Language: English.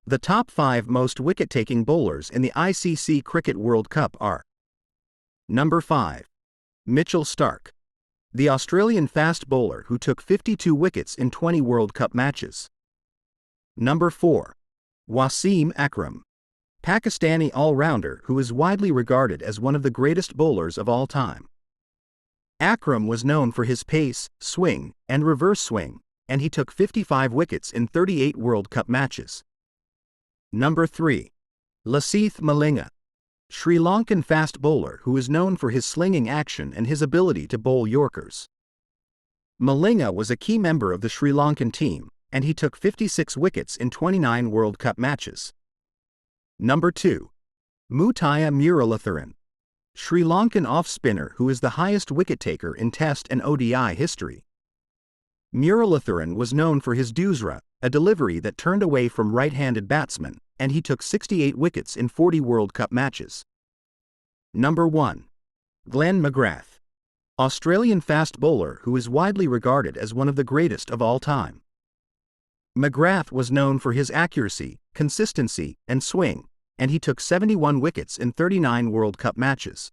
The top 5 most wicket-taking bowlers in the ICC Cricket World Cup are: Number 5. Mitchell Starc, the Australian fast bowler who took 52 wickets in 20 World Cup matches. Number 4. Wasim Akram, Pakistani all-rounder who is widely regarded as one of the greatest bowlers of all time. Akram was known for his pace, swing, and reverse swing, and he took 55 wickets in 38 World Cup matches. Number 3. Lasith Malinga, Sri Lankan fast bowler who is known for his slinging action and his ability to bowl Yorkers. Malinga was a key member of the Sri Lankan team, and he took 56 wickets in 29 World Cup matches. Number 2. Muttiah Muralitharan, Sri Lankan off-spinner who is the highest wicket-taker in Test and ODI history. Muralitharan was known for his doosra, a delivery that turned away from right-handed batsmen, and he took 68 wickets in 40 World Cup matches. Number 1. Glenn McGrath, Australian fast bowler who is widely regarded as one of the greatest of all time. McGrath was known for his accuracy, consistency, and swing, and he took 71 wickets in 39 World Cup matches.